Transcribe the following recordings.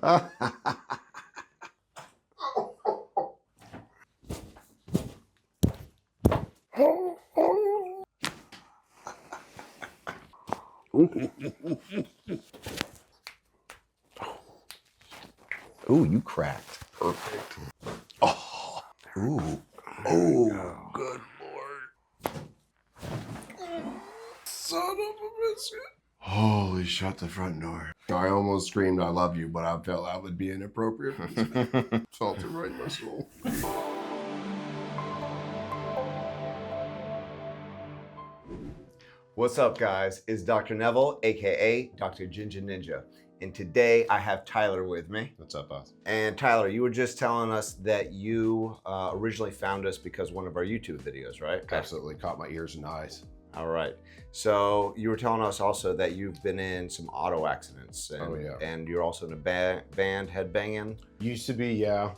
Ooh, you cracked. Perfect. Oh, ooh. Oh, good Lord. Son of a biscuit. Holy, shut the front door. I almost screamed I love you, but I felt that would be inappropriate. Felt it right in my soul. What's up, guys? It's Dr. Neville, aka Dr. Ginger Ninja. And today I have Tyler with me. What's up, boss? And Tyler, you were just telling us that you originally found us because of one of our YouTube videos, right? Absolutely caught my ears and eyes. All right. So you were telling us also that you've been in some auto accidents. And, and you're also in a band headbanging. Used to be, yeah.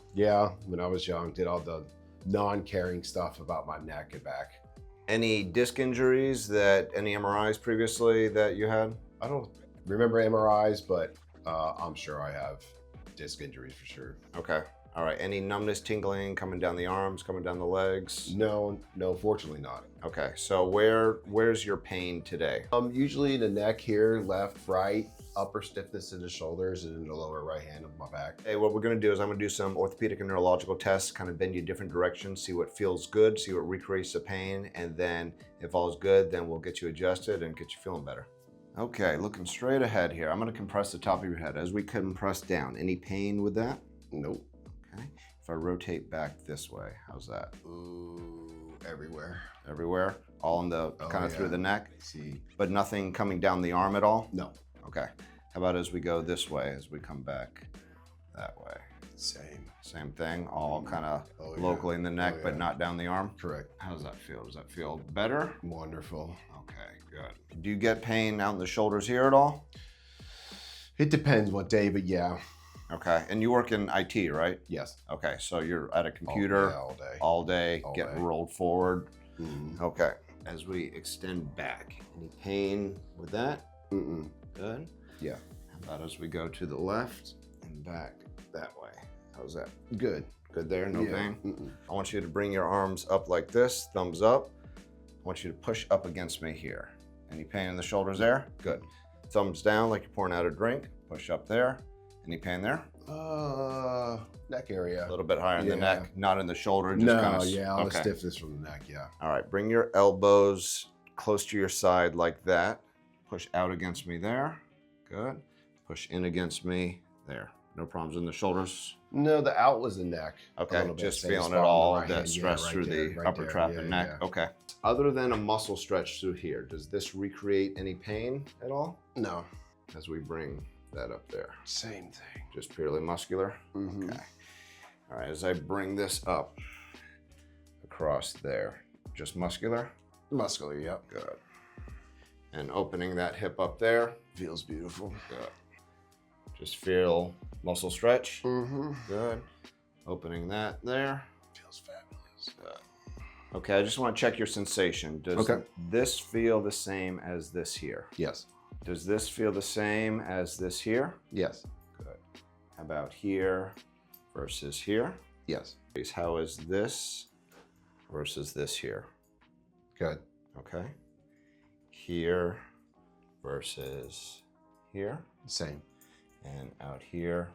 When I was young, did all the non-caring stuff about my neck and back. Any disc injuries, any MRIs previously that you had? I don't remember MRIs, but I'm sure I have disc injuries for sure. Okay. All right. Any numbness, tingling coming down the arms, coming down the legs? No, fortunately not. Okay. So where's your pain today? Usually the neck here, left, right, upper stiffness in the shoulders and in the lower right hand of my back. Hey, what we're gonna do is I'm gonna do some orthopedic and neurological tests, kind of bend you different directions, see what feels good, see what recreates the pain, and then if all is good, then we'll get you adjusted and get you feeling better. Okay, looking straight ahead here. I'm gonna compress the top of your head as we compress down. Any pain with that? Nope. Okay. If I rotate back this way, how's that? Ooh, everywhere. Everywhere? All in the, kind of through the neck? I see. But nothing coming down the arm at all? No. Okay. How about as we go this way, as we come back that way? Same thing, all kind of locally in the neck, but not down the arm? Correct. How does that feel? Does that feel better? Wonderful. Okay, good. Do you get pain out in the shoulders here at all? It depends what day, but yeah. Okay, and you work in IT, right? Yes. Okay, so you're at a computer all day, getting rolled forward. Mm-hmm. Okay, as we extend back, any pain with that? Mm-mm. Good. Yeah. How about as we go to the left and back that way? How's that? Good. Good there, no pain? Mm-mm. I want you to bring your arms up like this, thumbs up. I want you to push up against me here. Any pain in the shoulders there? Good. Thumbs down like you're pouring out a drink. Push up there. Any pain there? Neck area. A little bit higher in the neck, not in the shoulder. Just all the stiffness from the neck, yeah. All right, bring your elbows close to your side like that. Push out against me there. Good. Push in against me there. No problems in the shoulders? No, the out was the neck. Okay, just feeling it all, that stress through the upper trap and neck. Yeah. Okay. Other than a muscle stretch through here, does this recreate any pain at all? No. As we bring that up there. Same thing. Just purely muscular? Mm-hmm. Okay. All right, as I bring this up across there, just muscular? Muscular, yep. Good. And opening that hip up there. Feels beautiful. Good. Just feel muscle stretch. Mm-hmm. Good. Opening that there. Feels fabulous. Good. Okay, I just want to check your sensation. Does this feel the same as this here? Yes. Does this feel the same as this here? Yes. Good. How about here versus here? Yes. How is this versus this here? Good. Okay. Here versus here? Same. And out here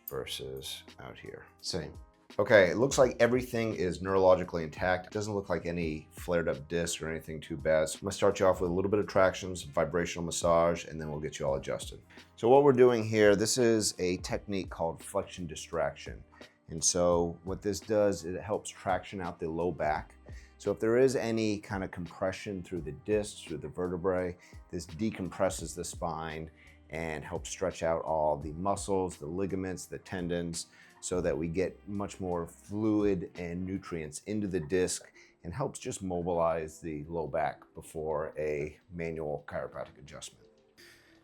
versus out here? Same. Okay, it looks like everything is neurologically intact. It doesn't look like any flared up disc or anything too bad. So I'm gonna start you off with a little bit of tractions, vibrational massage, and then we'll get you all adjusted. So what we're doing here, this is a technique called flexion distraction. And so what this does, it helps traction out the low back. So if there is any kind of compression through the discs, through the vertebrae, this decompresses the spine and helps stretch out all the muscles, the ligaments, the tendons, so that we get much more fluid and nutrients into the disc and helps just mobilize the low back before a manual chiropractic adjustment.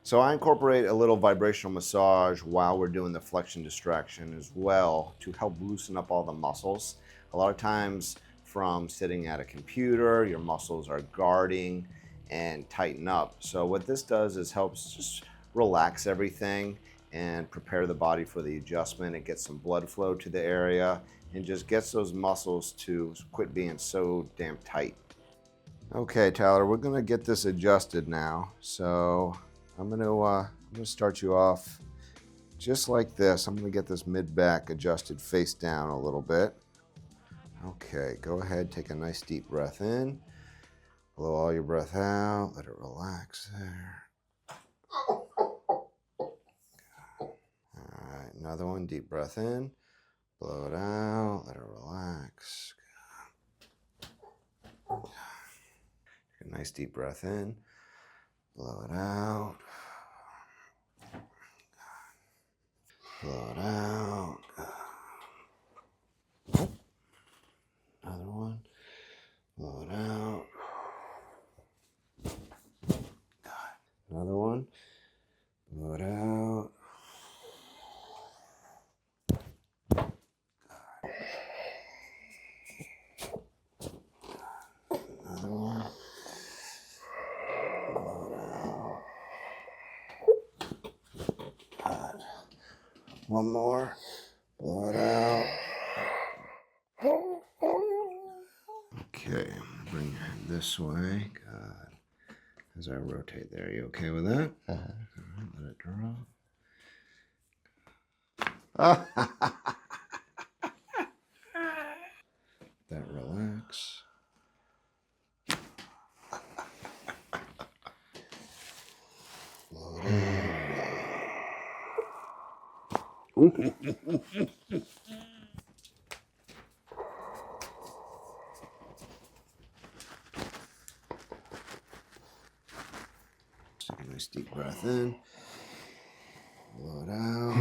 So I incorporate a little vibrational massage while we're doing the flexion distraction as well to help loosen up all the muscles. A lot of times from sitting at a computer, your muscles are guarding and tighten up. So what this does is helps just relax everything and prepare the body for the adjustment. It gets some blood flow to the area and just gets those muscles to quit being so damn tight. Okay, Tyler, we're gonna get this adjusted now. So I'm gonna start you off just like this. I'm gonna get this mid-back adjusted face down a little bit. Okay, go ahead, take a nice deep breath in. Blow all your breath out, let it relax there. All right, another one, deep breath in. Blow it out, let it relax. Take a nice deep breath in. Blow it out. Blow it out. Another one. Blow it out. Another one. Blow it out. Another one. Blow it out. God. One more. Blow it out. Okay, bring your head this way. Good. As I rotate there, you okay with that? All right, let it drop. That relax. Blow it out. Take a nice deep breath in. Blow it out.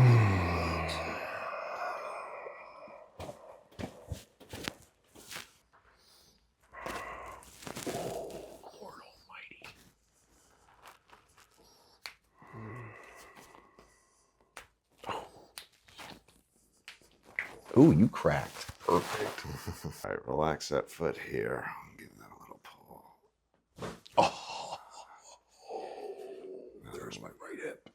Lord Almighty. Ooh, you cracked. Perfect. All right, relax that foot here. Give that a little pull. Oh, there's my right hip.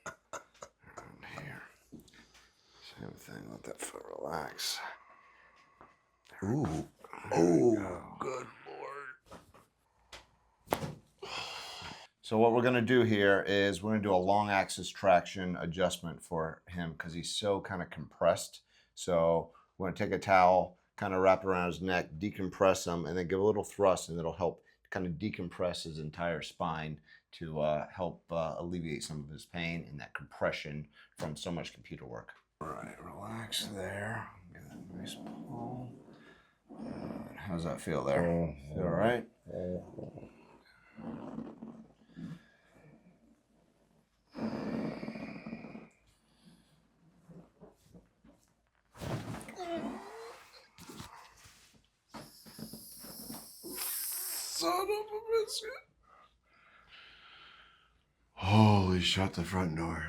And here. Same thing, let that foot relax. Ooh. Oh, good Lord. So what we're gonna do here is we're gonna do a long axis traction adjustment for him because he's so kind of compressed. So we're gonna take a towel, kind of wrap it around his neck, decompress him, and then give a little thrust, and it'll help kind of decompress his entire spine to help alleviate some of his pain and that compression from so much computer work. All right, relax there. Give that a nice pull. How's that feel there? Feel all right? Son of a biscuit. Holy, shut the front door.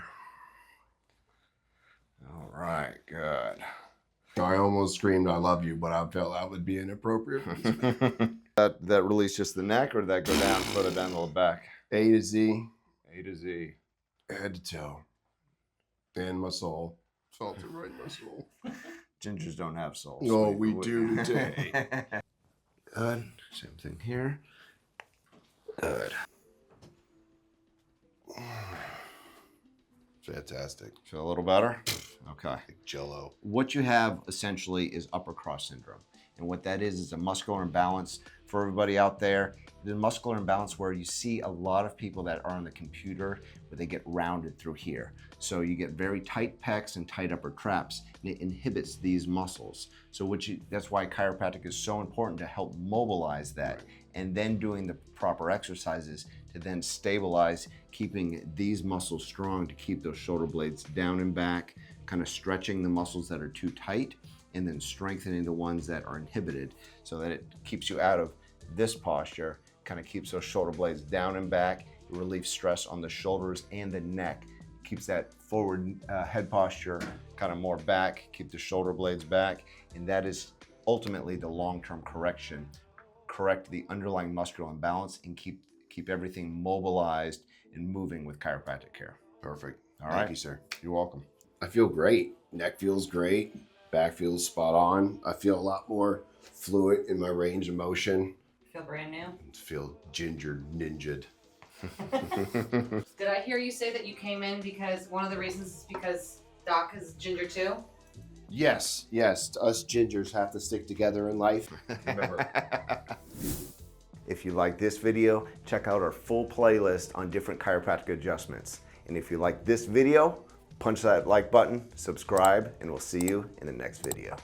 All right, good. I almost screamed I love you, but I felt that would be inappropriate. that release just the neck, or did that go down further down the back? A to Z, A to Z. head to toe, and my soul. Felt it right in my soul. Gingers don't have souls. Oh, we do today. Good. Same thing here. Good. Fantastic. Feel a little better? Okay. Like Jello. What you have essentially is upper cross syndrome. And what that is a muscular imbalance. For everybody out there, the muscular imbalance where you see a lot of people that are on the computer, where they get rounded through here. So you get very tight pecs and tight upper traps, and it inhibits these muscles. So that's why chiropractic is so important, to help mobilize that, and then doing the proper exercises to then stabilize, keeping these muscles strong to keep those shoulder blades down and back, kind of stretching the muscles that are too tight, and then strengthening the ones that are inhibited, so that it keeps you out of this posture, kind of keeps those shoulder blades down and back. It relieves stress on the shoulders and the neck, keeps that forward head posture kind of more back, keep the shoulder blades back, and that is ultimately the long-term correct the underlying muscular imbalance, and keep everything mobilized and moving with chiropractic care. Perfect. All Thank right. you, sir. You're welcome. I feel great. Neck feels great. Back feels spot on. I feel a lot more fluid in my range of motion. Feel brand new. I feel ginger ninja'd. Did I hear you say that you came in because one of the reasons is because Doc is ginger too? Yes, us gingers have to stick together in life. Remember. If you like this video, check out our full playlist on different chiropractic adjustments. And if you like this video, punch that like button, subscribe, and we'll see you in the next video.